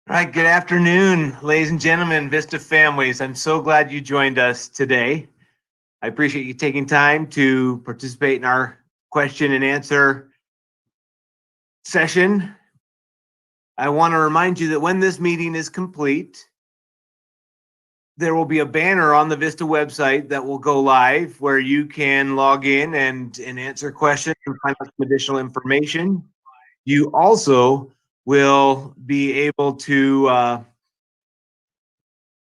All right, good afternoon, ladies and gentlemen, Vista families. I'm so glad you joined us today. I appreciate you taking time to participate in our question and answer session. I want to remind you that when this meeting is complete, there will be a banner on the Vista website that will go live where you can log in and answer questions and find out some additional information. You also will be able to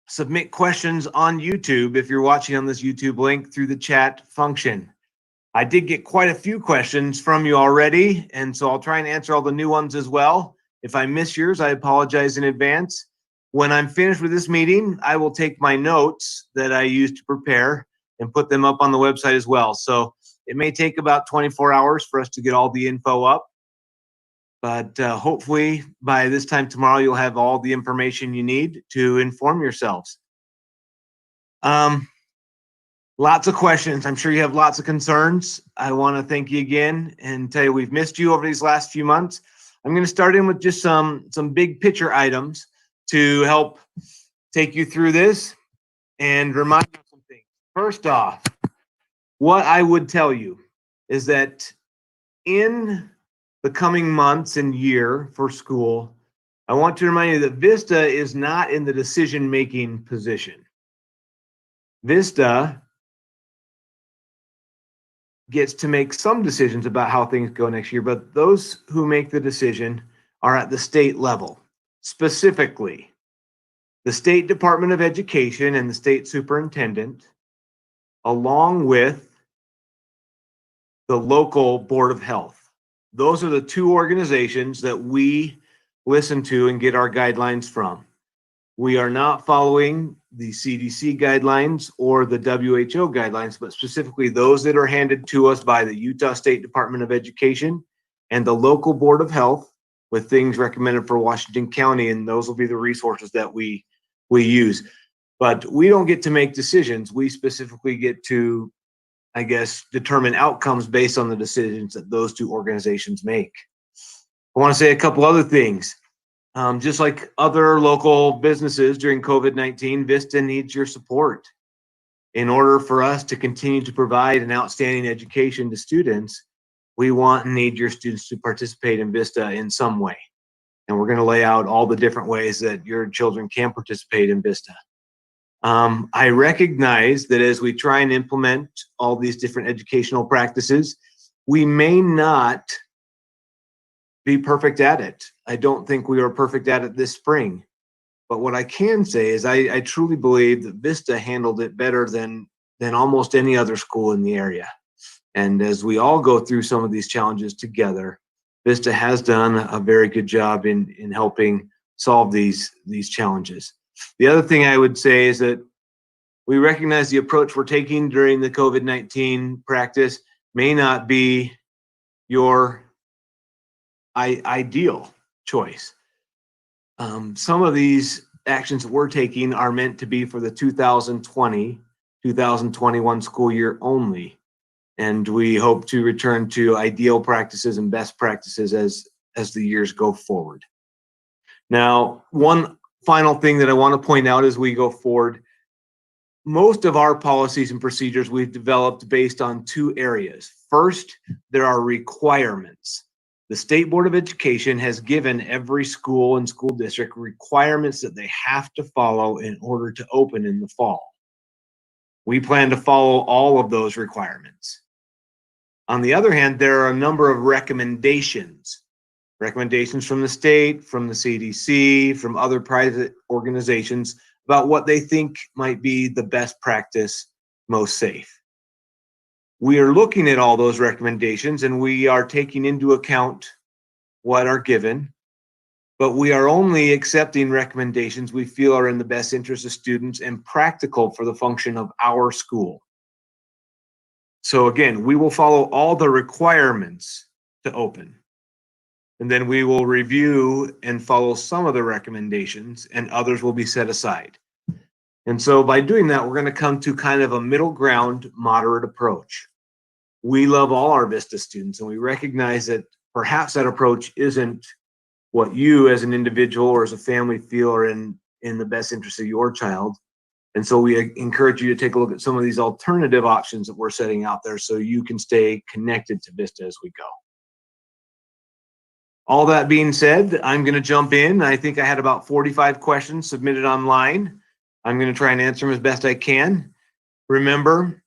submit questions on YouTube if you're watching on this YouTube link through the chat function. I did get quite a few questions from you already, and so I'll try and answer all the new ones as well. If I miss yours, I apologize in advance. When I'm finished with this meeting, I will take my notes that I used to prepare and put them up on the website as well. So it may take about 24 hours for us to get all the info up. But hopefully by this time tomorrow, you'll have all the information you need to inform yourselves. Lots of questions. I'm sure you have lots of concerns. I want to thank you again and tell you we've missed you over these last few months. I'm going to start in with just some big picture items to help take you through this and remind you of some things. First off, what I would tell you is that in the coming months and year for school, I want to remind you that Vista is not in the decision-making position. Vista gets to make some decisions about how things go next year, but those who make the decision are at the state level. Specifically, the State Department of Education and the state superintendent, along with the local Board of Health. Those are the two organizations that we listen to and get our guidelines from. We are not following the CDC guidelines or the WHO guidelines, but specifically those that are handed to us by the Utah State Department of Education and the local Board of Health with things recommended for Washington County, and those will be the resources that we use. But we don't get to make decisions. We specifically get to, I guess, determine outcomes based on the decisions that those two organizations make. I want to say a couple other things. Just like other local businesses during COVID-19, Vista needs your support. In order for us to continue to provide an outstanding education to students, we want and need your students to participate in Vista in some way. And we're going to lay out all the different ways that your children can participate in Vista. I recognize that as we try and implement all these different educational practices, we may not be perfect at it. I don't think we are perfect at it this spring. But what I can say is I truly believe that Vista handled it better than almost any other school in the area. And as we all go through some of these challenges together, Vista has done a very good job in helping solve these challenges. The other thing I would say is that we recognize the approach we're taking during the COVID-19 practice may not be your ideal choice. Some of these actions that we're taking are meant to be for the 2020-2021 school year only. And we hope to return to ideal practices and best practices as the years go forward. Now, one final thing that I want to point out as we go forward, most of our policies and procedures we've developed based on two areas. First, there are requirements. The State Board of Education has given every school and school district requirements that they have to follow in order to open in the fall. We plan to follow all of those requirements. On the other hand, there are a number of recommendations from the state, from the CDC, from other private organizations about what they think might be the best practice, most safe. We are looking at all those recommendations and we are taking into account what are given, but we are only accepting recommendations we feel are in the best interest of students and practical for the function of our school. So again, we will follow all the requirements to open. And then we will review and follow some of the recommendations and others will be set aside. And so by doing that, we're going to come to kind of a middle ground, moderate approach. We love all our Vista students and we recognize that perhaps that approach isn't what you as an individual or as a family feel are in the best interest of your child. And so we encourage you to take a look at some of these alternative options that we're setting out there so you can stay connected to Vista as we go. All that being said, I'm going to jump in. I think I had about 45 questions submitted online. I'm going to try and answer them as best I can. Remember,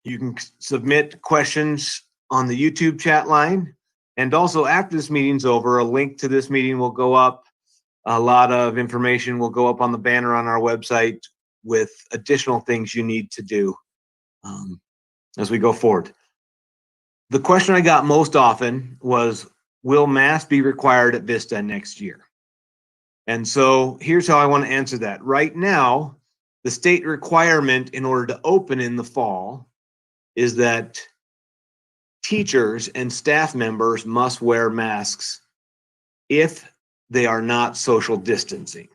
you can submit questions on the YouTube chat line. And also, after this meeting's over, a link to this meeting will go up. A lot of information will go up on the banner on our website with additional things you need to do as we go forward. The question I got most often was, will masks be required at Vista next year? And so here's how I want to answer that. Right now, the state requirement in order to open in the fall is that teachers and staff members must wear masks if they are not social distancing.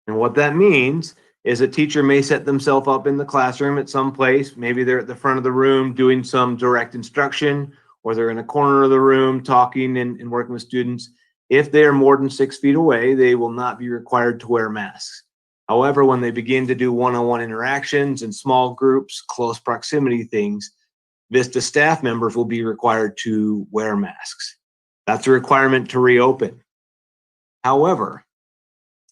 And what that means is a teacher may set themselves up in the classroom at some place. Maybe they're at the front of the room doing some direct instruction, or they're in a corner of the room talking and working with students. If they are more than 6 feet away, they will not be required to wear masks. However, when they begin to do one-on-one interactions in small groups, close proximity things, Vista staff members will be required to wear masks. That's a requirement to reopen. However,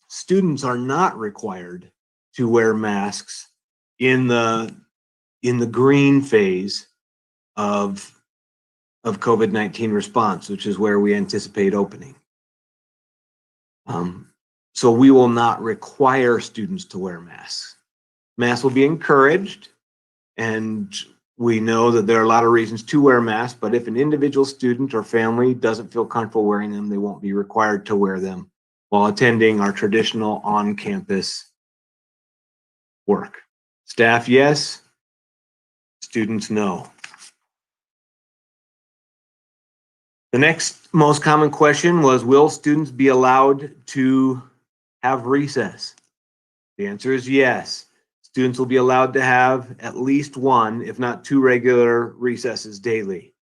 students are not required to wear masks in the green phase of COVID-19 response, which is where we anticipate opening. So we will not require students to wear masks. Masks will be encouraged, and we know that there are a lot of reasons to wear masks, but if an individual student or family doesn't feel comfortable wearing them, they won't be required to wear them while attending our traditional on-campus work. Staff, yes. Students, no. The next most common question was, will students be allowed to have recess? The answer is yes. Students will be allowed to have at least one, if not two, regular recesses daily.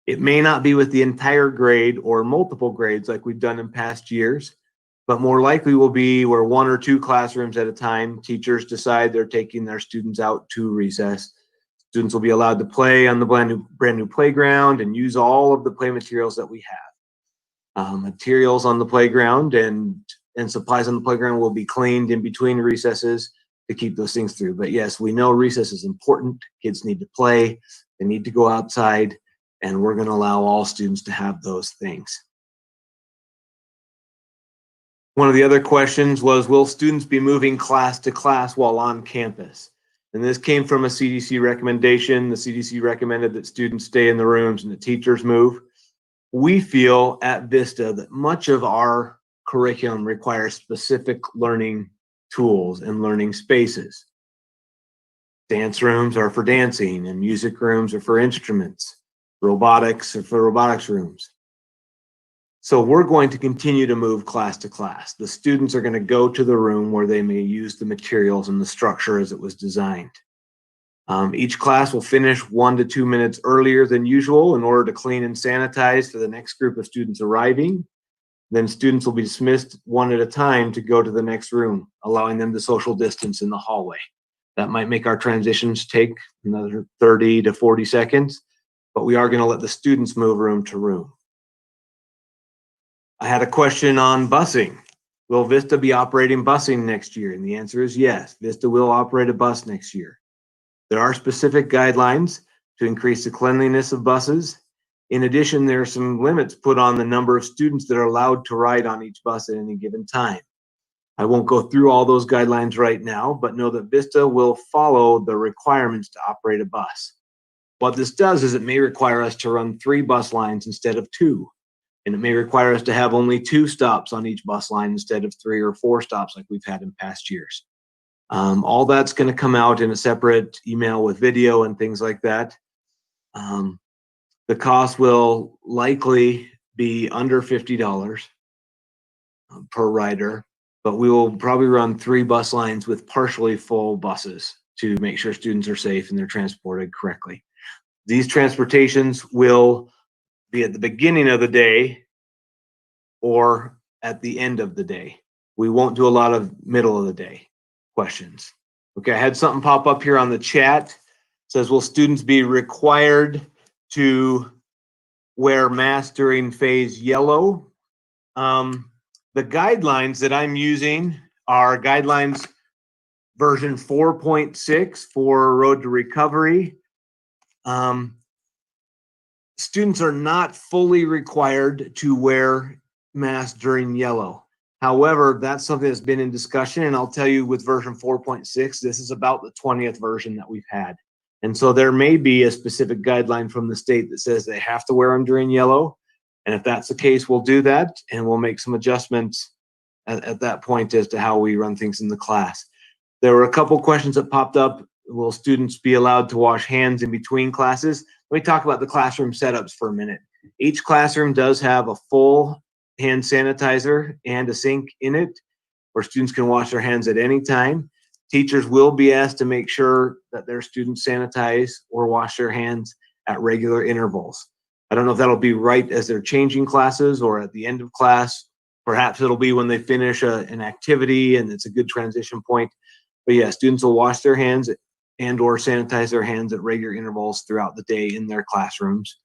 It may not be with the entire grade or multiple grades like we've done in past years, but more likely will be where 1 or 2 classrooms at a time, teachers decide they're taking their students out to recess. Students will be allowed to play on the brand new playground and use all of the play materials that we have. Materials on the playground and supplies on the playground will be cleaned in between recesses to keep those things through. But yes, we know recess is important. Kids need to play, they need to go outside, and we're going to allow all students to have those things. One of the other questions was, will students be moving class to class while on campus? And this came from a CDC recommendation. The CDC recommended that students stay in the rooms and the teachers move. We feel at Vista that much of our curriculum requires specific learning tools and learning spaces. Dance rooms are for dancing, and music rooms are for instruments. Robotics are for robotics rooms. So we're going to continue to move class to class. The students are going to go to the room where they may use the materials and the structure as it was designed. Each class will finish 1 to 2 minutes earlier than usual in order to clean and sanitize for the next group of students arriving. Then students will be dismissed one at a time to go to the next room, allowing them to social distance in the hallway. That might make our transitions take another 30 to 40 seconds, but we are going to let the students move room to room. I had a question on busing. Will Vista be operating busing next year? And the answer is yes. Vista will operate a bus next year. There are specific guidelines to increase the cleanliness of buses. In addition, there are some limits put on the number of students that are allowed to ride on each bus at any given time. I won't go through all those guidelines right now, but know that Vista will follow the requirements to operate a bus. What this does is it may require us to run 3 bus lines instead of 2. And it may require us to have only 2 stops on each bus line instead of 3 or 4 stops like we've had in past years. All that's going to come out in a separate email with video and things like that. The cost will likely be under $50 per rider, but we will probably run 3 bus lines with partially full buses to make sure students are safe and they're transported correctly. These transportations will be at the beginning of the day or at the end of the day. We won't do a lot of middle of the day questions. Okay, I had something pop up here on the chat. It says, will students be required to wear masks during phase yellow? The guidelines that I'm using are guidelines version 4.6 for Road to Recovery. Students are not fully required to wear masks during yellow. However, that's something that's been in discussion, and I'll tell you with version 4.6, this is about the 20th version that we've had. And so there may be a specific guideline from the state that says they have to wear them during yellow. And if that's the case, we'll do that, and we'll make some adjustments at that point as to how we run things in the class. There were a couple questions that popped up. Will students be allowed to wash hands in between classes? Let me talk about the classroom setups for a minute. Each classroom does have a full hand sanitizer and a sink in it where students can wash their hands at any time. Teachers will be asked to make sure that their students sanitize or wash their hands at regular intervals. I don't know if that'll be right as they're changing classes or at the end of class. Perhaps it'll be when they finish an activity and it's a good transition point. But yeah, students will wash their hands and or sanitize their hands at regular intervals throughout the day in their classrooms.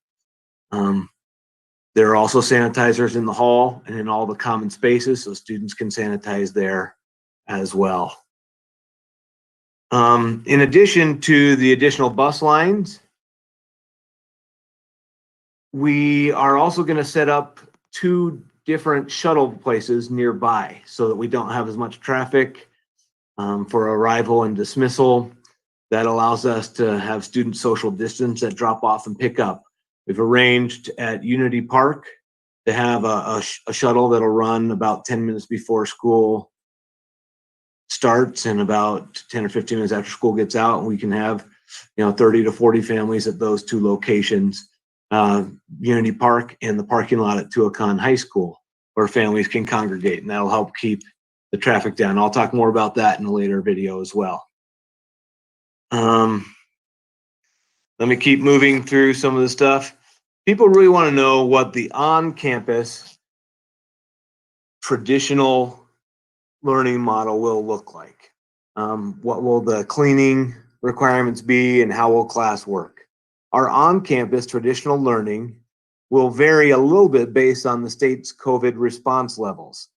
There are also sanitizers in the hall and in all the common spaces, so students can sanitize there as well. In addition to the additional bus lines, we are also going to set up 2 different shuttle places nearby so that we don't have as much traffic for arrival and dismissal. That allows us to have student social distance at drop off and pick up. We've arranged at Unity Park to have a shuttle that'll run about 10 minutes before school starts and about 10 or 15 minutes after school gets out. And we can have 30 to 40 families at those 2 locations, Unity Park and the parking lot at Tuacahn High School, where families can congregate, and that'll help keep the traffic down. I'll talk more about that in a later video as well. Let me keep moving through some of the stuff. People really want to know what the on-campus traditional learning model will look like. What will the cleaning requirements be and how will class work? Our on-campus traditional learning will vary a little bit based on the state's COVID response levels.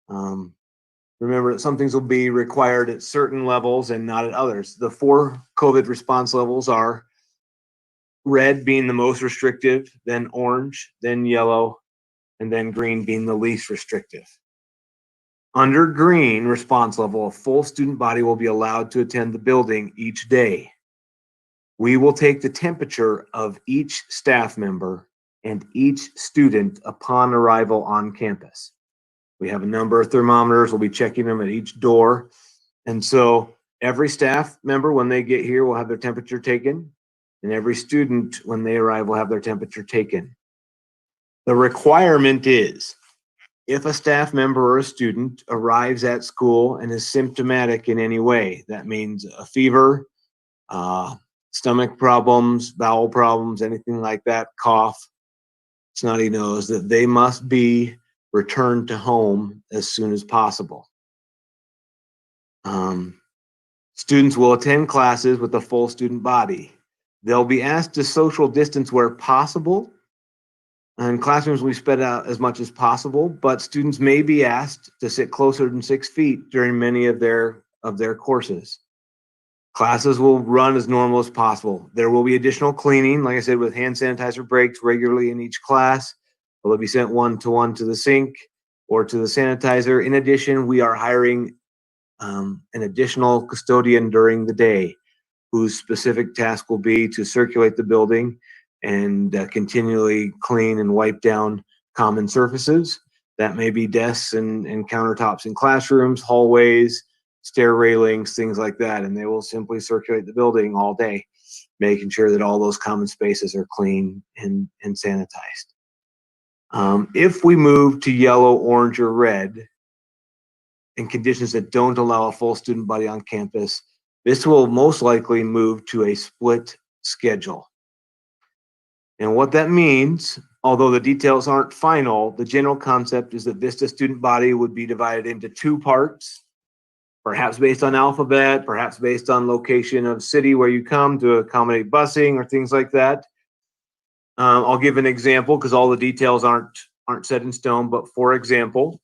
Remember that some things will be required at certain levels and not at others. The 4 COVID response levels are red being the most restrictive, then orange, then yellow, and then green being the least restrictive. Under green response level, a full student body will be allowed to attend the building each day. We will take the temperature of each staff member and each student upon arrival on campus. We have a number of thermometers. We'll be checking them at each door. And so every staff member, when they get here, will have their temperature taken. And every student, when they arrive, will have their temperature taken. The requirement is, if a staff member or a student arrives at school and is symptomatic in any way, that means a fever, stomach problems, bowel problems, anything like that, cough, snotty nose, that they must be returned to home as soon as possible. Students will attend classes with a full student body. They'll be asked to social distance where possible, and classrooms will be spread out as much as possible, but students may be asked to sit closer than 6 feet during many of their courses. Classes will run as normal as possible. There will be additional cleaning, like I said, with hand sanitizer breaks regularly in each class. They'll be sent one-to-one to the sink or to the sanitizer. In addition, we are hiring an additional custodian during the day whose specific task will be to circulate the building and continually clean and wipe down common surfaces. That may be desks and countertops in classrooms, hallways, stair railings, things like that. And they will simply circulate the building all day, making sure that all those common spaces are clean and sanitized. If we move to yellow, orange, or red, in conditions that don't allow a full student body on campus, this will most likely move to a split schedule. And what that means although the details aren't final, the general concept is that Vista student body would be divided into two parts, perhaps based on alphabet, perhaps based on location of city where you come to accommodate busing or things like that. I'll give an example because all the details aren't set in stone. But for example,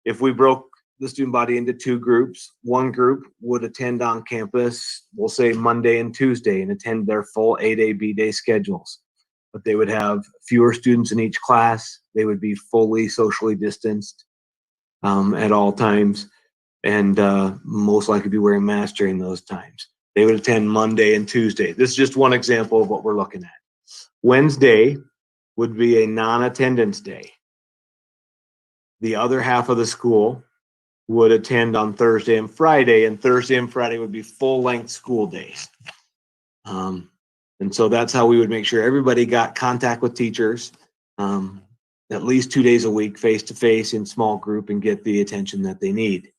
if we broke the student body into two groups, one group would attend on campus, we'll say Monday and Tuesday, and attend their full A-day, B-day schedules. But they would have fewer students in each class. They would be fully socially distanced at all times, and most likely be wearing masks during those times. They would attend Monday and Tuesday. This is just one example of what we're looking at. Wednesday would be a non-attendance day. The other half of the school would attend on Thursday and Friday would be full-length school days. And so that's how we would make sure everybody got contact with teachers at least 2 days a week, face-to-face in small group, and get the attention that they need.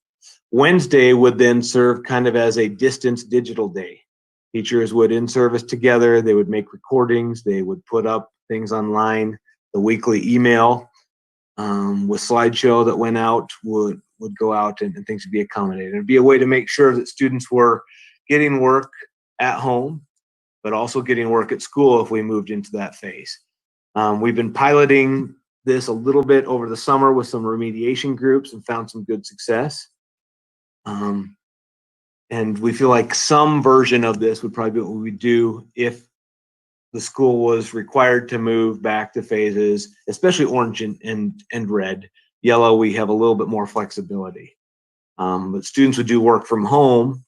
Wednesday would then serve kind of as a distance digital day. Teachers would in service together, they would make recordings, they would put up things online. The weekly email with slideshow that went out would go out, and things would be accommodated. It'd be a way to make sure that students were getting work at home, but also getting work at school if we moved into that phase. We've been piloting this a little bit over the summer with some remediation groups and found some good success. And we feel like some version of this would probably be what we would do if the school was required to move back to phases, especially orange and red. Yellow, we have a little bit more flexibility. But students would do work from home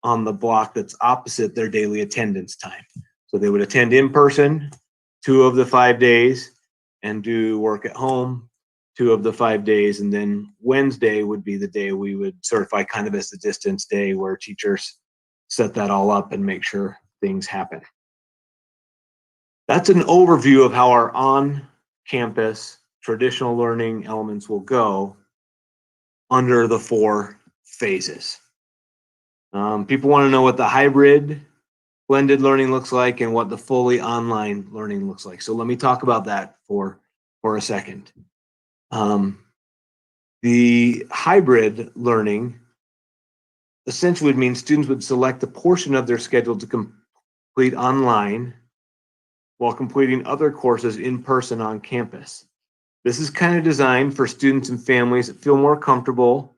on the block that's opposite their daily attendance time. So they would attend in person 2 of the 5 days and do work at home 2 of the 5 days. And then Wednesday would be the day we would certify kind of as the distance day, where teachers set that all up and make sure things happen. That's an overview of how our on-campus traditional learning elements will go under the 4 phases. People want to know what the hybrid blended learning looks like and what the fully online learning looks like. So let me talk about that for a second. The hybrid learning essentially would mean students would select a portion of their schedule to complete online while completing other courses in person on campus. This is kind of designed for students and families that feel more comfortable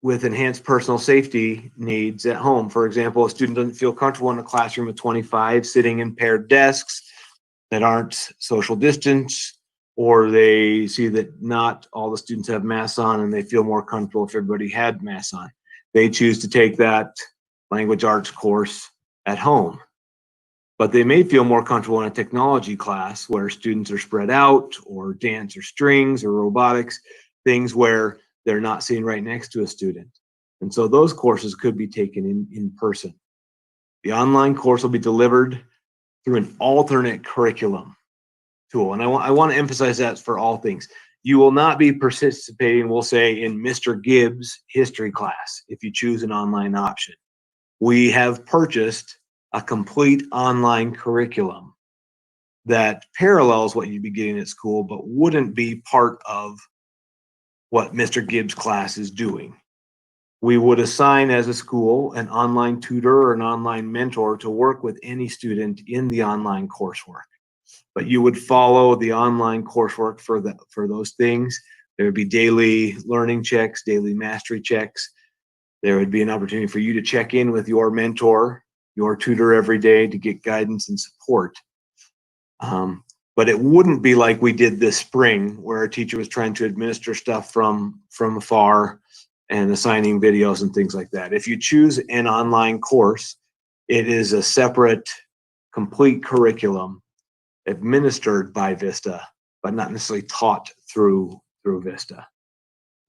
with enhanced personal safety needs at home. For example, a student doesn't feel comfortable in a classroom of 25 sitting in paired desks that aren't social distance, or they see that not all the students have masks on and they feel more comfortable if everybody had masks on. They choose to take that language arts course at home. But they may feel more comfortable in a technology class where students are spread out, or dance or strings or robotics, things where they're not sitting right next to a student. And so those courses could be taken in person. The online course will be delivered through an alternate curriculum tool. And I want to emphasize that for all things. You will not be participating, we'll say, in Mr. Gibbs' history class if you choose an online option. We have purchased a complete online curriculum that parallels what you'd be getting at school, but wouldn't be part of what Mr. Gibbs' class is doing. We would assign, as a school, an online tutor or an online mentor to work with any student in the online coursework. But you would follow the online coursework for those things. There would be daily learning checks, daily mastery checks. There would be an opportunity for you to check in with your mentor, your tutor every day to get guidance and support. But it wouldn't be like we did this spring, where a teacher was trying to administer stuff from afar and assigning videos and things like that. If you choose an online course, it is a separate, complete curriculum administered by Vista, but not necessarily taught through Vista.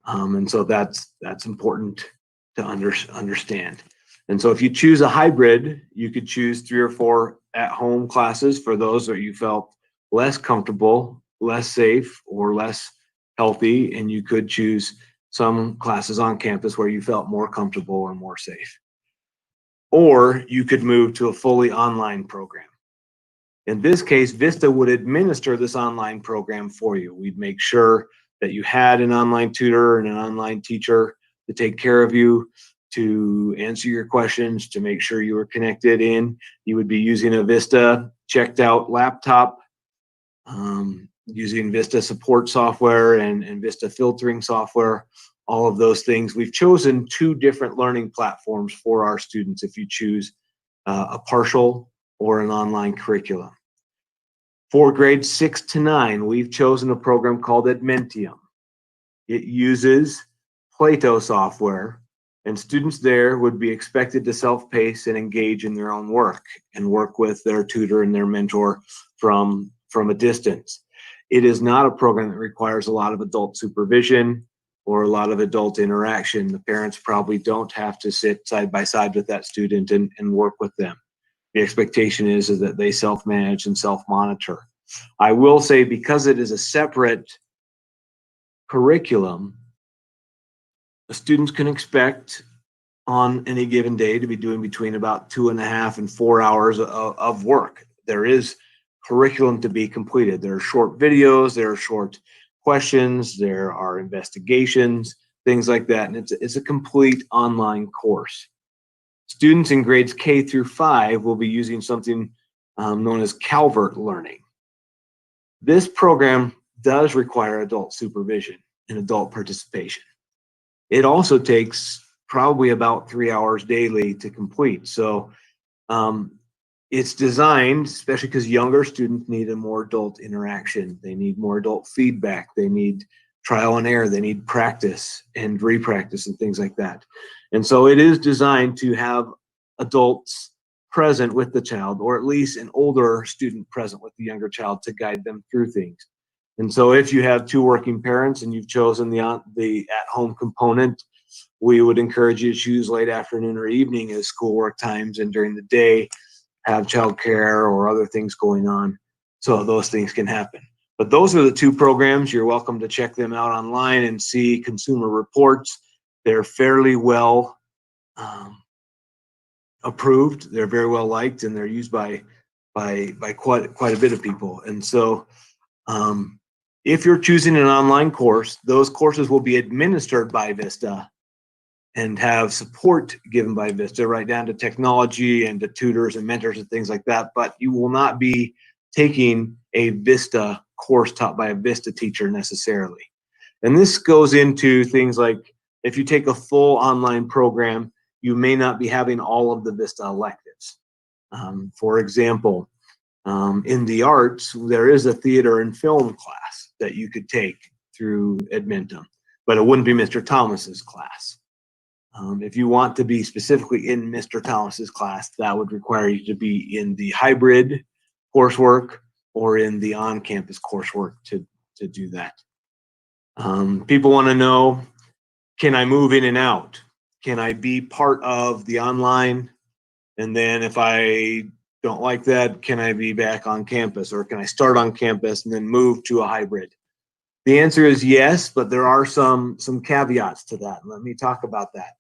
And so that's important to understand. And so if you choose a hybrid, you could choose 3 or 4 at-home classes for those that you felt less comfortable, less safe, or less healthy, and you could choose some classes on campus where you felt more comfortable or more safe. Or you could move to a fully online program. In this case, Vista would administer this online program for you. We'd make sure that you had an online tutor and an online teacher to take care of you, to answer your questions, to make sure you were connected in. You would be using a Vista checked out laptop, using Vista support software and Vista filtering software, all of those things. We've chosen 2 different learning platforms for our students if you choose a partial or an online curriculum. For grades 6 to 9, we've chosen a program called Edmentium. It uses Plato software, and students there would be expected to self-pace and engage in their own work and work with their tutor and their mentor from a distance. It is not a program that requires a lot of adult supervision or a lot of adult interaction. The parents probably don't have to sit side by side with that student and work with them. The expectation is that they self-manage and self-monitor. I will say, because it is a separate curriculum, the students can expect on any given day to be doing between about 2.5 and 4 hours of work. There is curriculum to be completed. There are short videos, there are short questions, there are investigations, things like that, and it's a complete online course. Students in grades K through 5 will be using something known as Calvert learning. This program does require adult supervision and adult participation. It also takes probably about 3 hours daily to complete. So it's designed, especially because younger students need a more adult interaction. They need more adult feedback. They need trial and error. They need practice and repractice and things like that. And so it is designed to have adults present with the child, or at least an older student present with the younger child to guide them through things. And so if you have 2 working parents and you've chosen the at-home component, we would encourage you to choose late afternoon or evening as schoolwork times, and during the day have childcare or other things going on, so those things can happen. But those are the 2 programs. You're welcome to check them out online and see consumer reports. They're fairly well approved. They're very well liked, and they're used by quite a bit of people. And so if you're choosing an online course, those courses will be administered by Vista and have support given by Vista, right down to technology and to tutors and mentors and things like that. But you will not be taking a Vista course taught by a Vista teacher necessarily. And this goes into things like, if you take a full online program, you may not be having all of the Vista electives. For example, in the arts, there is a theater and film class that you could take through Edmentum, but it wouldn't be Mr. Thomas's class. If you want to be specifically in Mr. Thomas's class, that would require you to be in the hybrid coursework or in the on-campus coursework to do that. People want to know, can I move in and out? Can I be part of the online? And then if I don't like that, can I be back on campus, or can I start on campus and then move to a hybrid? The answer is yes, but there are some caveats to that. Let me talk about that.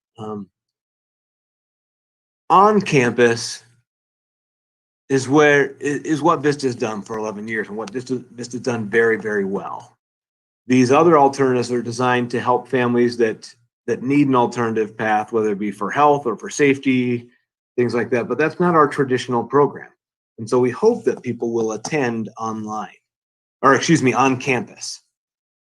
On campus is what Vista's done for 11 years, and what Vista's done very, very well. These other alternatives are designed to help families that need an alternative path, whether it be for health or for safety, things like that. But that's not our traditional program. And so we hope that people will attend online, or excuse me, on campus.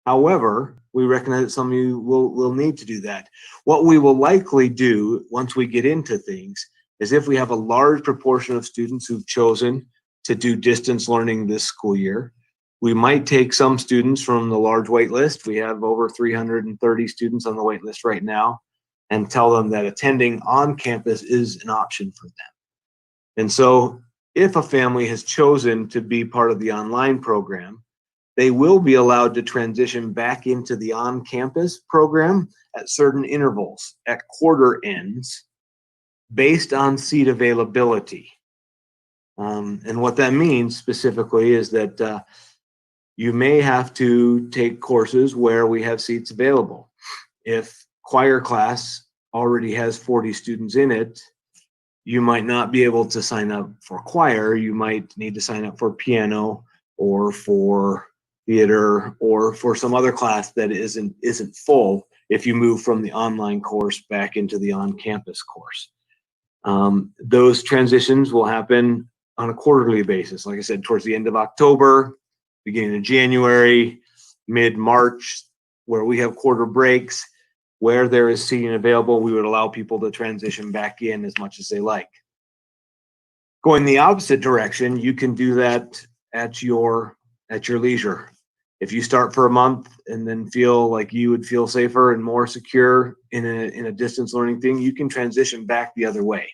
However, we recognize that some of you will need to do that. What we will likely do once we get into things is, if we have a large proportion of students who've chosen to do distance learning this school year, we might take some students from the large wait list. We have over 330 students on the wait list right now, and tell them that attending on campus is an option for them. And so if a family has chosen to be part of the online program, they will be allowed to transition back into the on-campus program at certain intervals, at quarter ends, based on seat availability. And what that means specifically is that you may have to take courses where we have seats available. If choir class already has 40 students in it, you might not be able to sign up for choir. You might need to sign up for piano or for theater or for some other class that isn't full if you move from the online course back into the on-campus course. Those transitions will happen on a quarterly basis. Like I said, towards the end of October, beginning of January, mid-March, where we have quarter breaks, where there is seating available, we would allow people to transition back in as much as they like. Going the opposite direction, you can do that at your leisure. If you start for a month and then feel like you would feel safer and more secure in a distance learning thing, you can transition back the other way.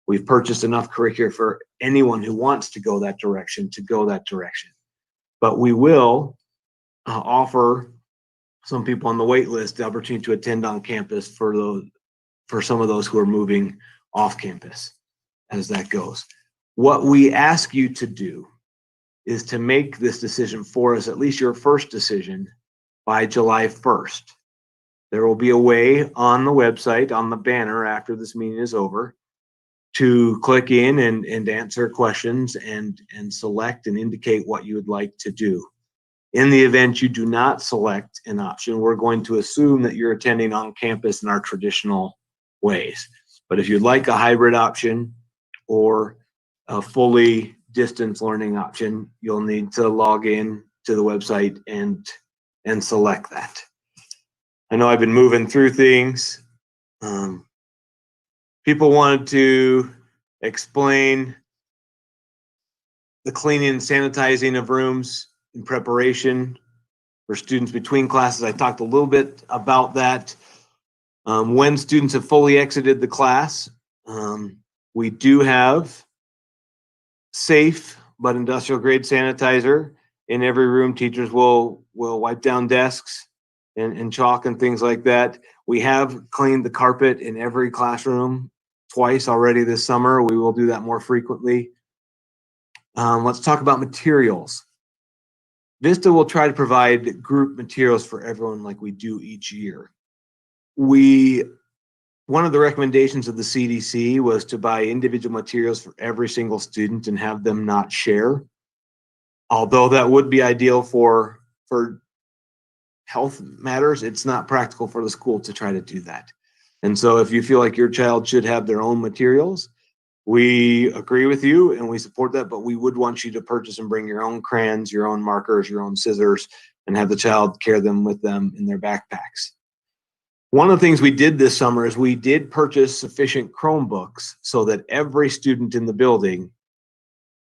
We've purchased enough curricula for anyone who wants to go that direction to go that direction. But we will offer some people on the wait list the opportunity to attend on campus for some of those who are moving off campus as that goes. What we ask you to do is to make this decision for us, at least your first decision, by July 1st. There will be a way on the website, on the banner after this meeting is over, to click in and answer questions and select and indicate what you would like to do. In the event you do not select an option, we're going to assume that you're attending on campus in our traditional ways. But if you'd like a hybrid option or a fully distance learning option, you'll need to log in to the website and select that. I know I've been moving through things. People wanted to explain the cleaning and sanitizing of rooms in preparation for students between classes. I talked a little bit about that. When students have fully exited the class, we do have safe but industrial grade sanitizer in every room. Teachers will wipe down desks and chalk and things like that. We have cleaned the carpet in every classroom twice already this summer. We will do that more frequently. Let's talk about materials. Vista will try to provide group materials for everyone like we do each year. One of the recommendations of the CDC was to buy individual materials for every single student and have them not share. Although that would be ideal for health matters, it's not practical for the school to try to do that. And so if you feel like your child should have their own materials, we agree with you and we support that, but we would want you to purchase and bring your own crayons, your own markers, your own scissors, and have the child carry them with them in their backpacks. One of the things we did this summer is we did purchase sufficient Chromebooks so that every student in the building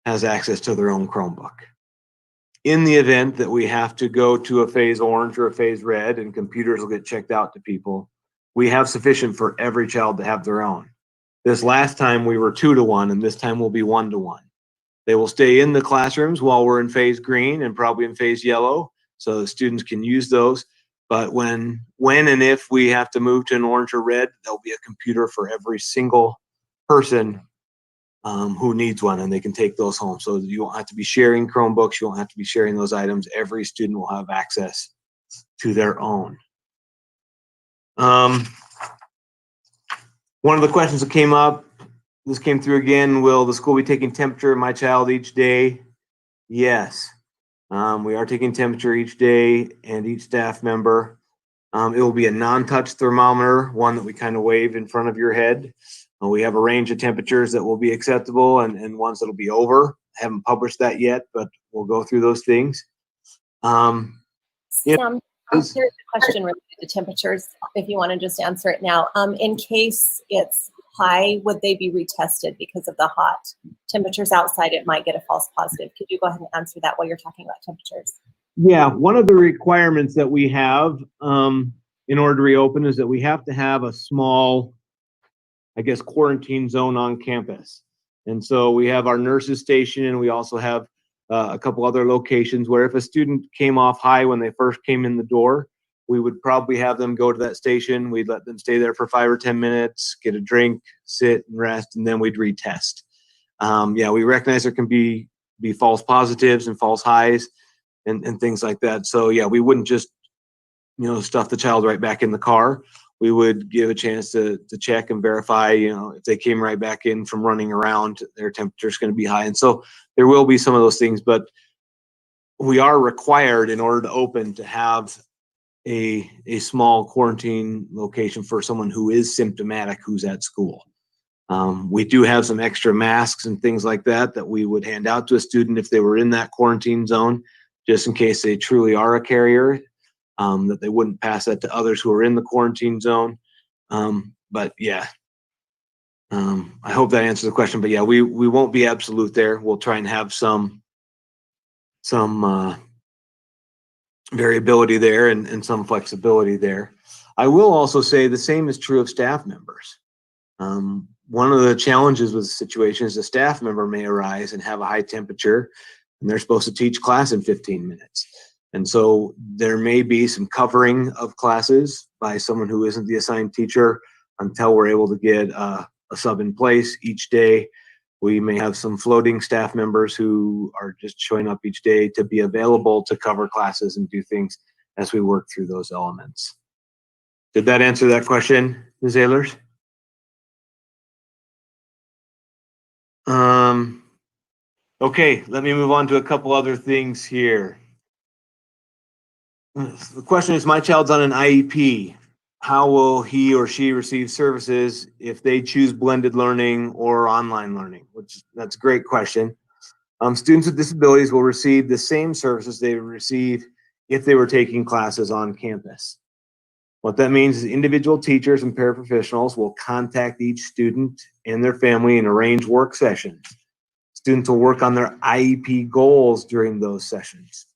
has access to their own Chromebook. In the event that we have to go to a phase orange or a phase red and computers will get checked out to people, we have sufficient for every child to have their own. This last time we were 2-to-1, and this time we'll be 1-to-1. They will stay in the classrooms while we're in phase green and probably in phase yellow, so the students can use those. But when and if we have to move to an orange or red, there'll be a computer for every single person who needs one, and they can take those home. So you won't have to be sharing Chromebooks. You won't have to be sharing those items. Every student will have access to their own. One of the questions that came up, this came through again, will the school be taking temperature of my child each day? Yes. We are taking temperature each day and each staff member. It will be a non-touch thermometer, one that we kind of wave in front of your head. We have a range of temperatures that will be acceptable and ones that'll be over. I haven't published that yet, but we'll go through those things. Sam, here's a question related to temperatures, if you want to just answer it now. In case it's high, would they be retested because of the hot temperatures outside? It might get a false positive. Could you go ahead and answer that while you're talking about temperatures? Yeah, one of the requirements that we have in order to reopen is that we have to have a small, I guess, quarantine zone on campus. And so we have our nurses station, and we also have a couple other locations where if a student came off high when they first came in the door, we would probably have them go to that station. We'd let them stay there for 5 or 10 minutes, get a drink, sit and rest, and then we'd retest. Yeah, we recognize there can be false positives and false highs and things like that. So yeah, we wouldn't just, stuff the child right back in the car. we would give a chance to check and verify, if they came right back in from running around, their temperature is going to be high. And so there will be some of those things, but we are required in order to open to have a small quarantine location for someone who is symptomatic who's at school. We do have some extra masks and things like that we would hand out to a student if they were in that quarantine zone, just in case they truly are a carrier, that they wouldn't pass that to others who are in the quarantine zone. But yeah, I hope that answers the question. But yeah, we won't be absolute there. We'll try and have some variability there and some flexibility there. I will also say the same is true of staff members. One of the challenges with the situation is a staff member may arise and have a high temperature, and they're supposed to teach class in 15 minutes. And so there may be some covering of classes by someone who isn't the assigned teacher until we're able to get a sub in place each day. We may have some floating staff members who are just showing up each day to be available to cover classes and do things as we work through those elements. Did that answer that question, Ms. Ehlers? Okay, let me move on to a couple other things here. The question is, my child's on an IEP. How will he or she receive services if they choose blended learning or online learning? That's a great question. Students with disabilities will receive the same services they would receive if they were taking classes on campus. What that means is individual teachers and paraprofessionals will contact each student and their family and arrange work sessions. Students will work on their IEP goals during those sessions.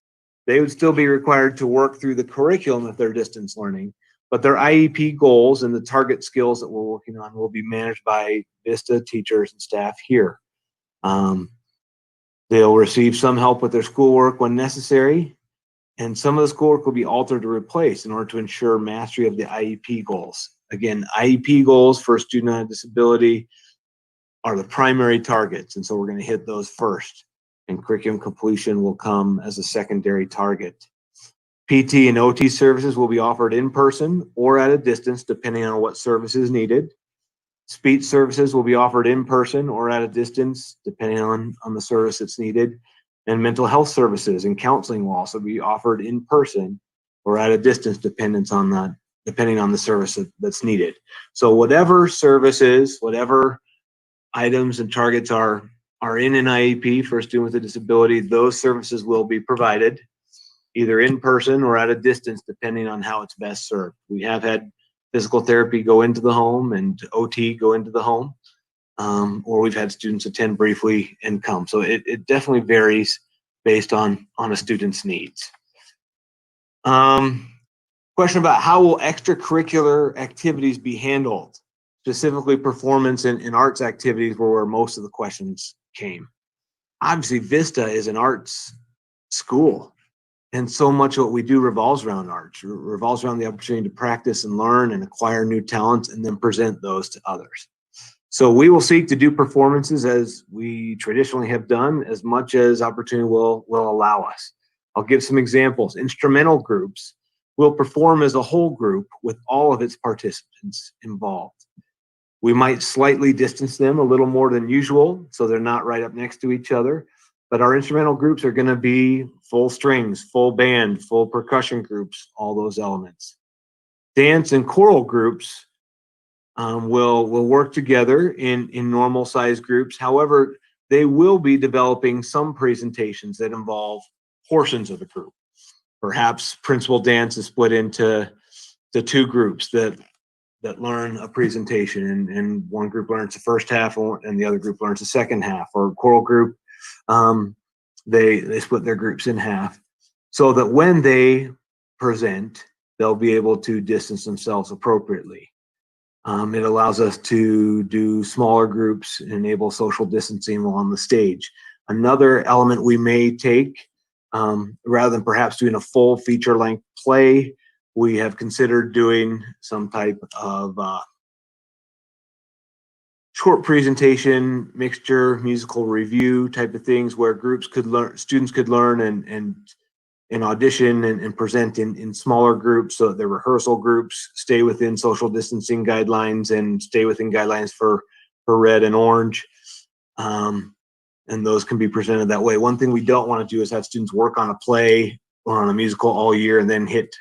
They would still be required to work through the curriculum if they're distance learning, but their IEP goals and the target skills that we're working on will be managed by Vista teachers and staff here. They'll receive some help with their schoolwork when necessary, and some of the schoolwork will be altered or replaced in order to ensure mastery of the IEP goals. Again, IEP goals for a student on a disability are the primary targets, and so we're going to hit those first, and curriculum completion will come as a secondary target. PT and OT services will be offered in person or at a distance depending on what service is needed. Speech services will be offered in person or at a distance depending on the service that's needed. And mental health services and counseling will also be offered in person or at a distance depending on the service that's needed. So whatever services, whatever items and targets are in an IEP for a student with a disability, those services will be provided either in person or at a distance depending on how it's best served. We have had physical therapy go into the home and OT go into the home, or we've had students attend briefly and come. So it definitely varies based on a student's needs. Question about how will extracurricular activities be handled, specifically performance in arts activities where most of the questions came. Obviously, Vista is an arts school, and so much of what we do revolves around arts, revolves around the opportunity to practice and learn and acquire new talents and then present those to others. So we will seek to do performances as we traditionally have done, as much as opportunity will allow us. I'll give some examples. Instrumental groups will perform as a whole group with all of its participants involved. We might slightly distance them a little more than usual, so they're not right up next to each other. But our instrumental groups are going to be full strings, full band, full percussion groups, all those elements. Dance and choral groups will work together in normal size groups. However, they will be developing some presentations that involve portions of the group. Perhaps principal dance is split into two groups that learn a presentation, and one group learns the first half and the other group learns the second half. Or choral group, they split their groups in half so that when they present, they'll be able to distance themselves appropriately. It allows us to do smaller groups and enable social distancing while on the stage. Another element we may take, rather than perhaps doing a full feature-length play, we have considered doing some type of short presentation, mixture, musical review type of things where groups could learn, students could learn and and audition and present in smaller groups so that the rehearsal groups stay within social distancing guidelines and stay within guidelines for red and orange. And those can be presented that way. One thing we don't want to do is have students work on a play or on a musical all year and then hit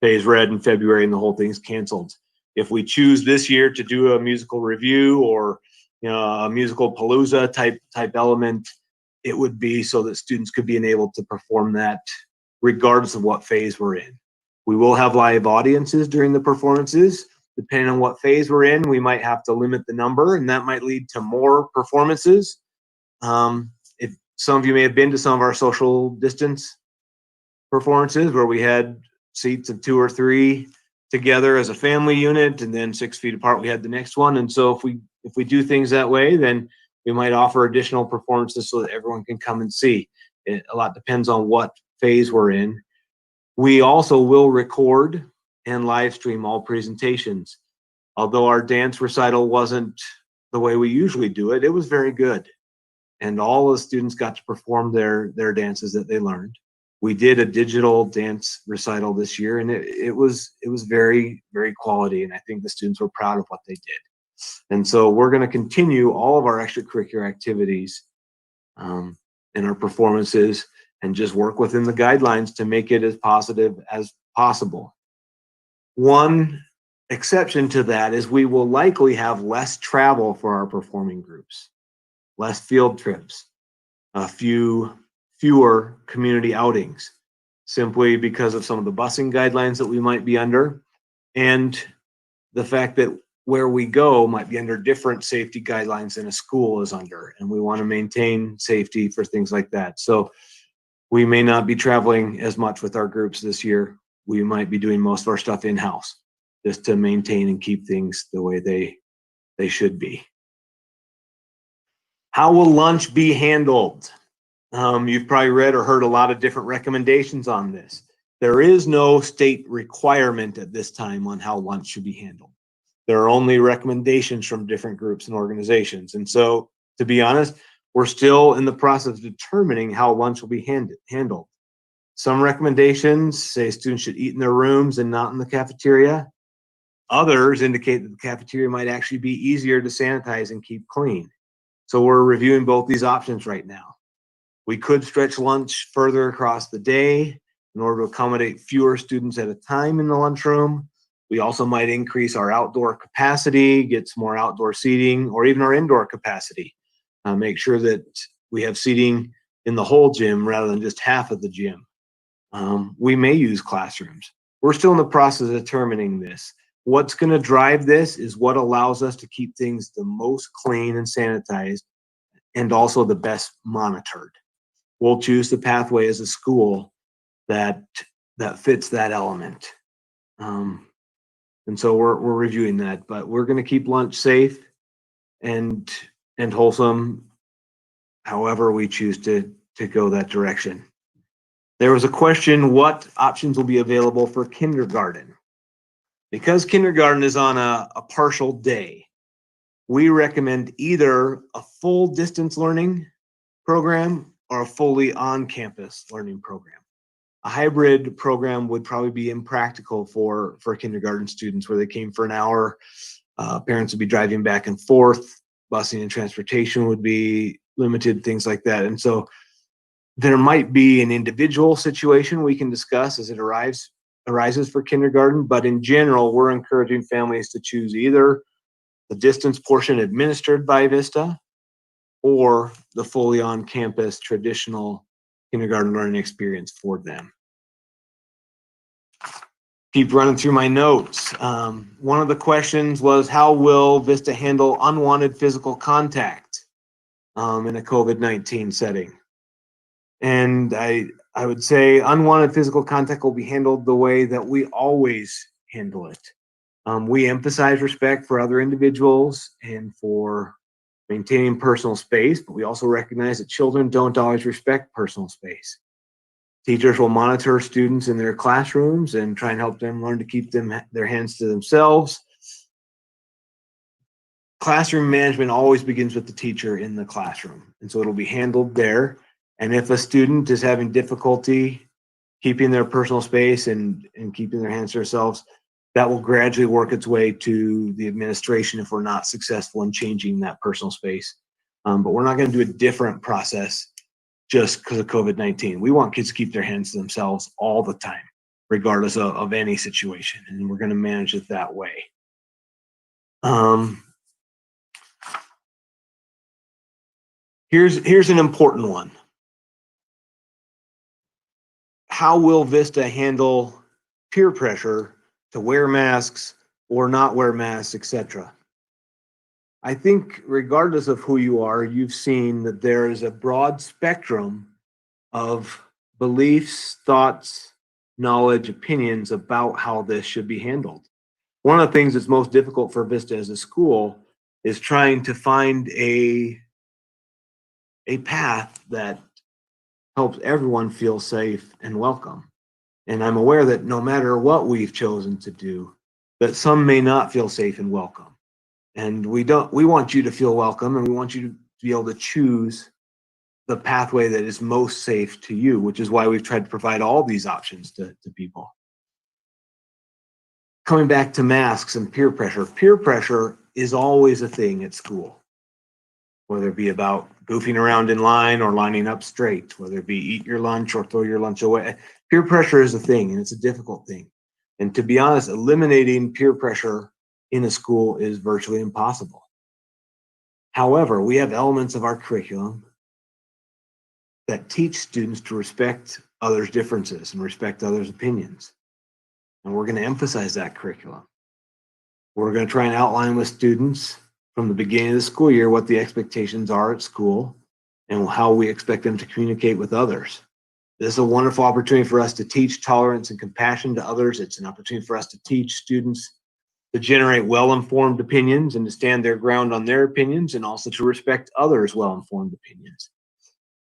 phase red in February and the whole thing's canceled. If we choose this year to do a musical review or a musical palooza type element, it would be so that students could be enabled to perform that regardless of what phase we're in. We will have live audiences during the performances. Depending on what phase we're in, we might have to limit the number, and that might lead to more performances. If some of you may have been to some of our social distance performances where we had seats of 2 or 3 together as a family unit, and then 6 feet apart we had the next one. And so if we do things that way, then we might offer additional performances so that everyone can come and see. A lot depends on what phase we're in. We also will record and live stream all presentations. Although our dance recital wasn't the way we usually do it, it was very good. And all the students got to perform their dances that they learned. We did a digital dance recital this year, and it was very, very quality. And I think the students were proud of what they did. And so we're going to continue all of our extracurricular activities in our performances and just work within the guidelines to make it as positive as possible. One exception to that is we will likely have less travel for our performing groups, less field trips, fewer community outings, simply because of some of the busing guidelines that we might be under, and the fact that where we go might be under different safety guidelines than a school is under, and we want to maintain safety for things like that. So we may not be traveling as much with our groups this year. We might be doing most of our stuff in-house just to maintain and keep things the way they should be. How will lunch be handled? You've probably read or heard a lot of different recommendations on this. There is no state requirement at this time on how lunch should be handled. There are only recommendations from different groups and organizations. And so, to be honest, we're still in the process of determining how lunch will be handled. Some recommendations say students should eat in their rooms and not in the cafeteria. Others indicate that the cafeteria might actually be easier to sanitize and keep clean. So we're reviewing both these options right now. We could stretch lunch further across the day in order to accommodate fewer students at a time in the lunchroom. We also might increase our outdoor capacity, get some more outdoor seating, or even our indoor capacity. Make sure that we have seating in the whole gym rather than just half of the gym. We may use classrooms. We're still in the process of determining this. What's going to drive this is what allows us to keep things the most clean and sanitized and also the best monitored. We'll choose the pathway as a school that fits that element. And so we're reviewing that, but we're going to keep lunch safe and wholesome however we choose to go that direction. There was a question, what options will be available for kindergarten? Because kindergarten is on a partial day, we recommend either a full distance learning program or a fully on-campus learning program. A hybrid program would probably be impractical for kindergarten students where they came for an hour. Parents would be driving back and forth. Busing and transportation would be limited, things like that. And so there might be an individual situation we can discuss as it arises for kindergarten, but in general, we're encouraging families to choose either the distance portion administered by Vista or the fully on-campus traditional kindergarten learning experience for them. Keep running through my notes. One of the questions was, how will Vista handle unwanted physical contact in a COVID-19 setting? And I would say unwanted physical contact will be handled the way that we always handle it. We emphasize respect for other individuals and for maintaining personal space, but we also recognize that children don't always respect personal space. Teachers will monitor students in their classrooms and try and help them learn to keep their hands to themselves. Classroom management always begins with the teacher in the classroom, and so it'll be handled there. And if a student is having difficulty keeping their personal space and keeping their hands to themselves, that will gradually work its way to the administration if we're not successful in changing that personal space. But we're not going to do a different process just because of COVID-19. We want kids to keep their hands to themselves all the time, regardless of any situation, and we're going to manage it that way. Here's an important one. How will Vista handle peer pressure to wear masks or not wear masks, etc.? I think regardless of who you are, you've seen that there is a broad spectrum of beliefs, thoughts, knowledge, opinions about how this should be handled. One of the things that's most difficult for Vista as a school is trying to find a path that helps everyone feel safe and welcome. And I'm aware that no matter what we've chosen to do, that some may not feel safe and welcome. And we want you to feel welcome, and we want you to be able to choose the pathway that is most safe to you, which is why we've tried to provide all these options to people. Coming back to masks and peer pressure is always a thing at school, whether it be about goofing around in line or lining up straight, whether it be eat your lunch or throw your lunch away. Peer pressure is a thing, and it's a difficult thing. And to be honest, eliminating peer pressure in a school is virtually impossible. However, we have elements of our curriculum that teach students to respect others' differences and respect others' opinions. And we're going to emphasize that curriculum. We're going to try and outline with students from the beginning of the school year what the expectations are at school and how we expect them to communicate with others. This is a wonderful opportunity for us to teach tolerance and compassion to others. It's an opportunity for us to teach students to generate well-informed opinions and to stand their ground on their opinions, and also to respect others' well-informed opinions.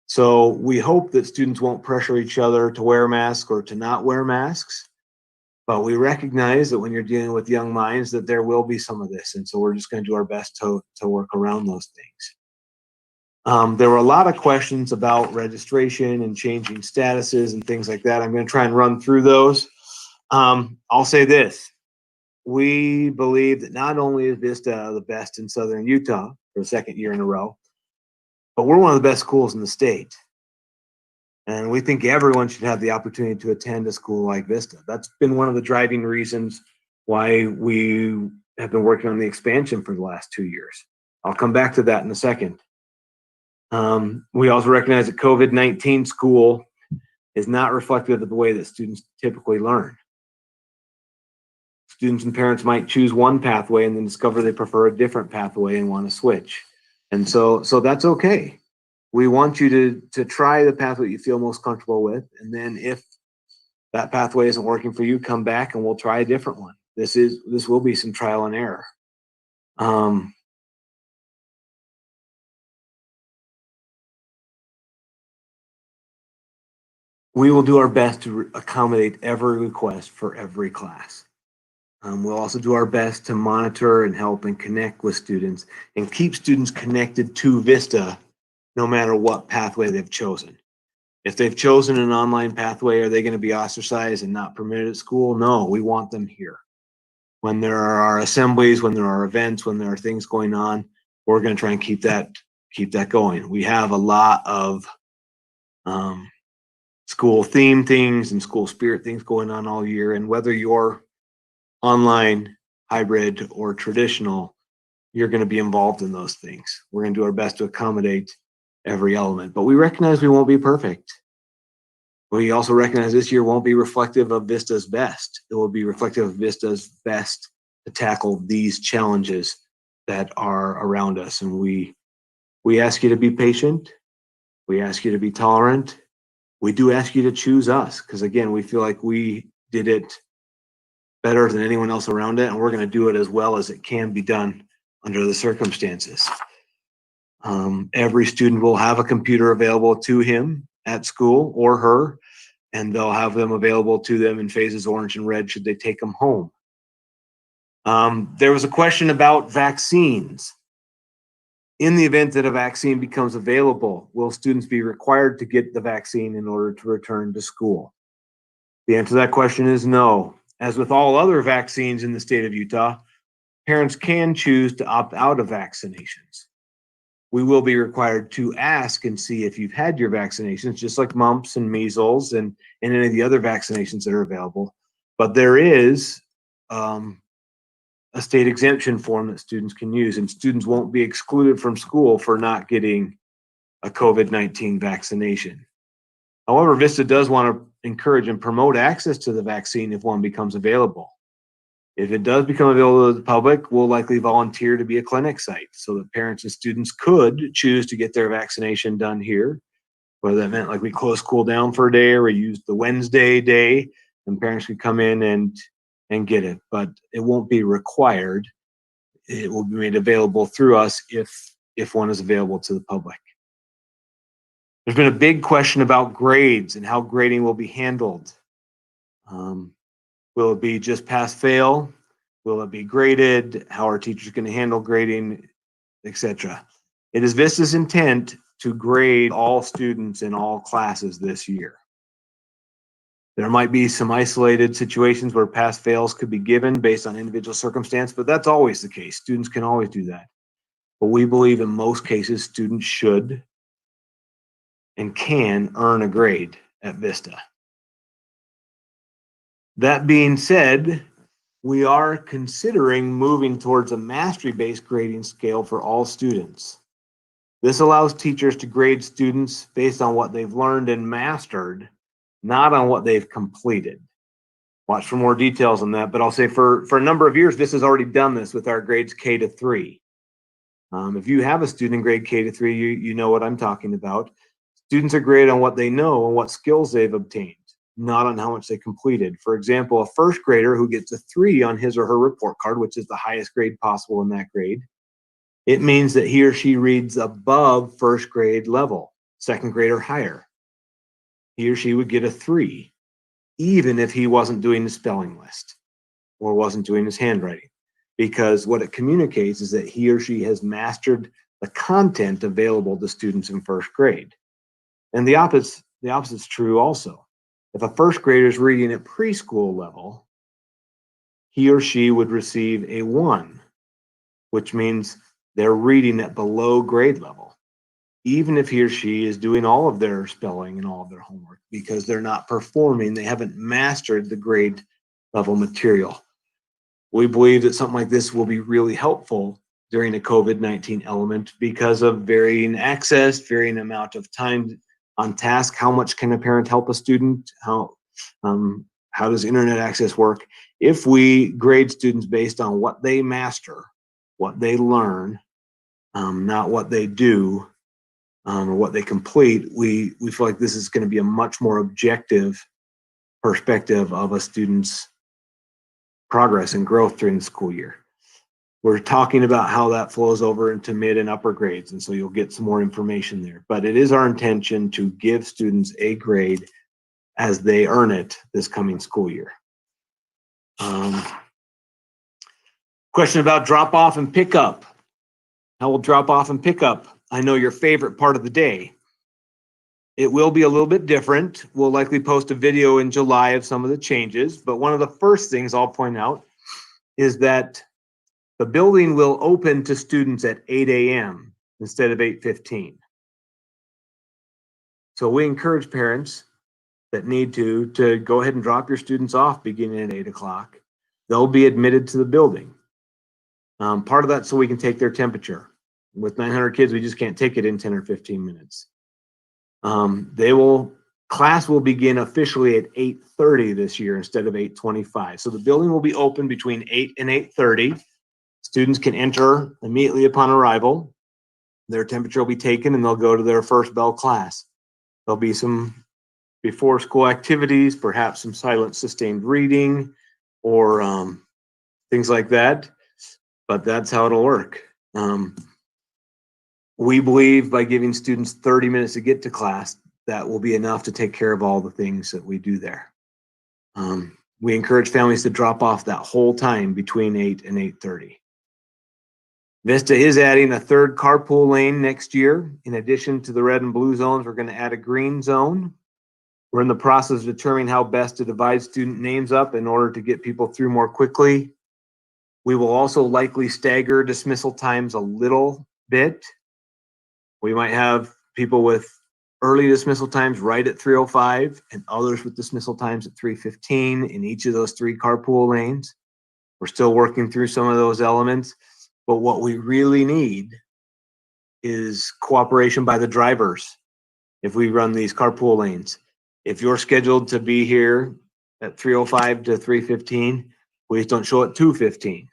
So we hope that students won't pressure each other to wear masks or to not wear masks, but we recognize that when you're dealing with young minds that there will be some of this, and so we're just going to do our best to work around those things. There were a lot of questions about registration and changing statuses and things like that. I'm going to try and run through those. I'll say this. We believe that not only is Vista the best in Southern Utah for the second year in a row, but we're one of the best schools in the state. And we think everyone should have the opportunity to attend a school like Vista. That's been one of the driving reasons why we have been working on the expansion for the last 2 years. I'll come back to that in a second. We also recognize that COVID-19 school is not reflective of the way that students typically learn. Students and parents might choose one pathway and then discover they prefer a different pathway and want to switch. And so that's okay. We want you to try the pathway you feel most comfortable with. And then if that pathway isn't working for you, come back and we'll try a different one. This will be some trial and error. We will do our best to accommodate every request for every class. We'll also do our best to monitor and help and connect with students and keep students connected to Vista no matter what pathway they've chosen. If they've chosen an online pathway, are they going to be ostracized and not permitted at school? No, we want them here. When there are assemblies, when there are events, when there are things going on, we're going to try and keep that going. We have a lot of school theme things and school spirit things going on all year, and whether you're online, hybrid, or traditional, you're going to be involved in those things. We're going to do our best to accommodate every element, but we recognize we won't be perfect. We also recognize this year won't be reflective of Vista's best. It will be reflective of Vista's best to tackle these challenges that are around us. And we ask you to be patient. We ask you to be tolerant. We do ask you to choose us, because again, we feel like we did it better than anyone else around it, and we're going to do it as well as it can be done under the circumstances. Every student will have a computer available to him at school or her, and they'll have them available to them in phases orange and red should they take them home. There was a question about vaccines. In the event that a vaccine becomes available, will students be required to get the vaccine in order to return to school? The answer to that question is no. As with all other vaccines in the state of Utah, parents can choose to opt out of vaccinations. We will be required to ask and see if you've had your vaccinations, just like mumps and measles and any of the other vaccinations that are available. But there is a state exemption form that students can use, and students won't be excluded from school for not getting a COVID-19 vaccination. However, Vista does want to encourage and promote access to the vaccine if one becomes available. If it does become available to the public, we'll likely volunteer to be a clinic site so that parents and students could choose to get their vaccination done here. Whether that meant like we close school down for a day or we use the Wednesday day, and parents could come in and get it. But it won't be required. It will be made available through us if one is available to the public. There's been a big question about grades and how grading will be handled. Will it be just pass fail? Will it be graded? How are teachers going to handle grading, etc.? It is Vista's intent to grade all students in all classes this year. There might be some isolated situations where pass fails could be given based on individual circumstance, but that's always the case. Students can always do that. But we believe in most cases students should and can earn a grade at Vista. That being said, we are considering moving towards a mastery-based grading scale for all students. This allows teachers to grade students based on what they've learned and mastered, not on what they've completed. Watch for more details on that, but I'll say for a number of years, Vista's already done this with our grades K to 3. If you have a student in grade K to 3, you know what I'm talking about. Students are graded on what they know and what skills they've obtained, not on how much they completed. For example, a first grader who gets a 3 on his or her report card, which is the highest grade possible in that grade, it means that he or she reads above first grade level, second grade or higher. He or she would get a 3, even if he wasn't doing the spelling list or wasn't doing his handwriting, because what it communicates is that he or she has mastered the content available to students in first grade. And the opposite's true also. If a first grader is reading at preschool level, he or she would receive a 1, which means they're reading at below grade level, even if he or she is doing all of their spelling and all of their homework, because they're not performing, they haven't mastered the grade level material. We believe that something like this will be really helpful during a COVID-19 element because of varying access, varying amount of time on task. How much can a parent help a student? How does internet access work? If we grade students based on what they master, what they learn, not what they do or what they complete, we feel like this is going to be a much more objective perspective of a student's progress and growth during the school year. We're talking about how that flows over into mid and upper grades, and so you'll get some more information there. But it is our intention to give students a grade as they earn it this coming school year. Question about drop off and pickup. How will drop off and pickup? I know your favorite part of the day. It will be a little bit different. We'll likely post a video in July of some of the changes, but one of the first things I'll point out is that the building will open to students at 8 a.m. instead of 8:15. So we encourage parents that need to go ahead and drop your students off beginning at 8 o'clock. They'll be admitted to the building. Part of that so we can take their temperature. With 900 kids, we just can't take it in 10 or 15 minutes. Class will begin officially at 8:30 this year instead of 8:25. So the building will be open between 8 and 8:30. Students can enter immediately upon arrival. Their temperature will be taken and they'll go to their first bell class. There'll be some before school activities, perhaps some silent sustained reading or things like that. But that's how it'll work. We believe by giving students 30 minutes to get to class, that will be enough to take care of all the things that we do there. We encourage families to drop off that whole time between 8 and 8:30. Vista is adding a third carpool lane next year. In addition to the red and blue zones, we're going to add a green zone. We're in the process of determining how best to divide student names up in order to get people through more quickly. We will also likely stagger dismissal times a little bit. We might have people with early dismissal times right at 3:05 and others with dismissal times at 3:15 in each of those 3 carpool lanes. We're still working through some of those elements, but what we really need is cooperation by the drivers if we run these carpool lanes. If you're scheduled to be here at 3:05 to 3:15, please don't show at 2:15.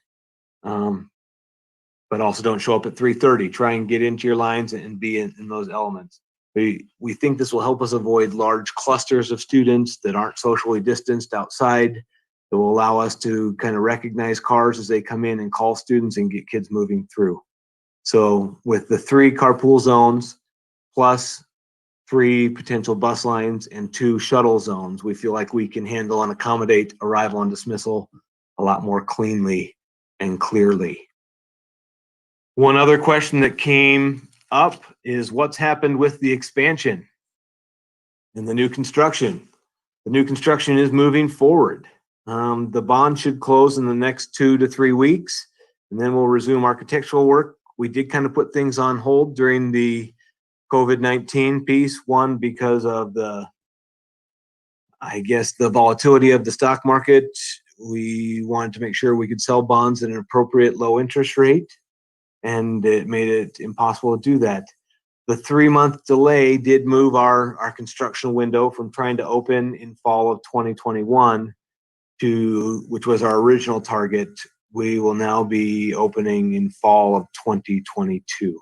But also don't show up at 3:30. Try and get into your lines and be in those elements. We think this will help us avoid large clusters of students that aren't socially distanced outside. That will allow us to kind of recognize cars as they come in and call students and get kids moving through. So with the 3 carpool zones plus 3 potential bus lines and 2 shuttle zones, we feel like we can handle and accommodate arrival and dismissal a lot more cleanly and clearly. One other question that came up is what's happened with the expansion and the new construction. The new construction is moving forward. The bond should close in the next 2 to 3 weeks, and then we'll resume architectural work. We did kind of put things on hold during the COVID-19 piece, one because of the volatility of the stock market. We wanted to make sure we could sell bonds at an appropriate low interest rate, and it made it impossible to do that. The 3-month delay did move our construction window from trying to open in fall of 2021 to, which was our original target. We will now be opening in fall of 2022.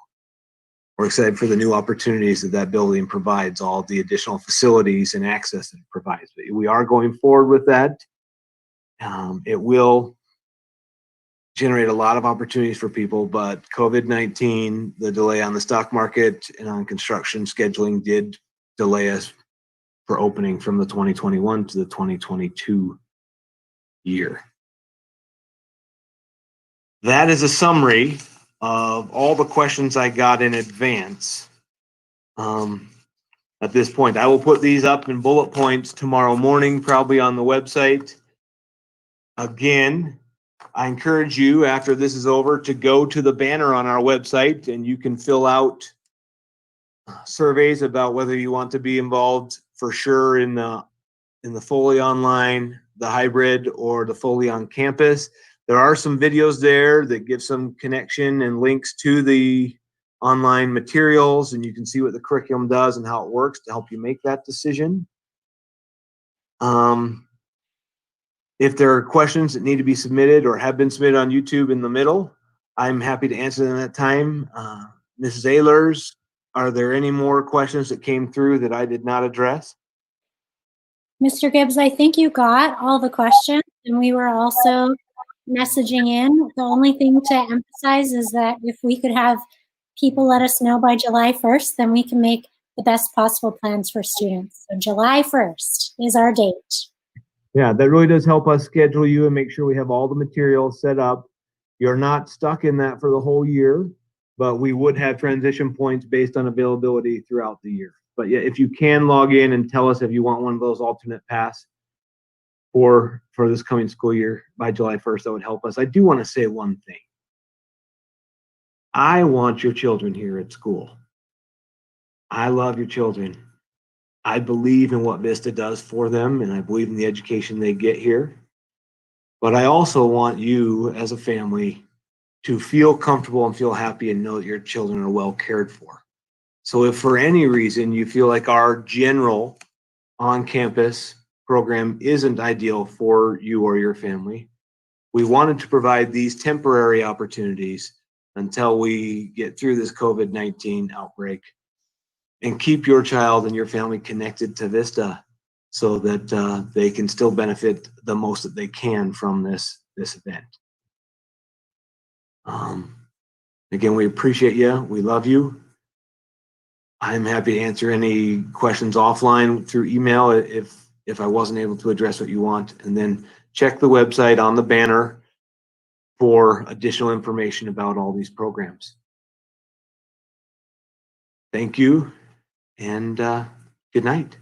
We're excited for the new opportunities that building provides, all the additional facilities and access that it provides. But we are going forward with that. It will generate a lot of opportunities for people, but COVID-19, the delay on the stock market and on construction scheduling did delay us for opening from the 2021 to the 2022 year. That is a summary of all the questions I got in advance. At this point, I will put these up in bullet points tomorrow morning, probably on the website. Again, I encourage you, after this is over, to go to the banner on our website and you can fill out surveys about whether you want to be involved for sure in the fully online, the hybrid, or the fully on campus. There are some videos there that give some connection and links to the online materials, and you can see what the curriculum does and how it works to help you make that decision. If there are questions that need to be submitted or have been submitted on YouTube in the middle, I'm happy to answer them at that time. Mrs. Ehlers, are there any more questions that came through that I did not address? Mr. Gibbs, I think you got all the questions, and we were also messaging in. The only thing to emphasize is that if we could have people let us know by July 1st, then we can make the best possible plans for students. So July 1st is our date. Yeah, that really does help us schedule you and make sure we have all the materials set up. You're not stuck in that for the whole year, but we would have transition points based on availability throughout the year. But yeah, if you can log in and tell us if you want one of those alternate paths for this coming school year by July 1st, that would help us. I do want to say one thing. I want your children here at school. I love your children. I believe in what Vista does for them, and I believe in the education they get here. But I also want you as a family to feel comfortable and feel happy and know that your children are well cared for. So if for any reason you feel like our general on-campus program isn't ideal for you or your family, we wanted to provide these temporary opportunities until we get through this COVID-19 outbreak and keep your child and your family connected to Vista so that they can still benefit the most that they can from this event. Again, we appreciate you. We love you. I'm happy to answer any questions offline through email if I wasn't able to address what you want. And then check the website on the banner for additional information about all these programs. Thank you, and good night.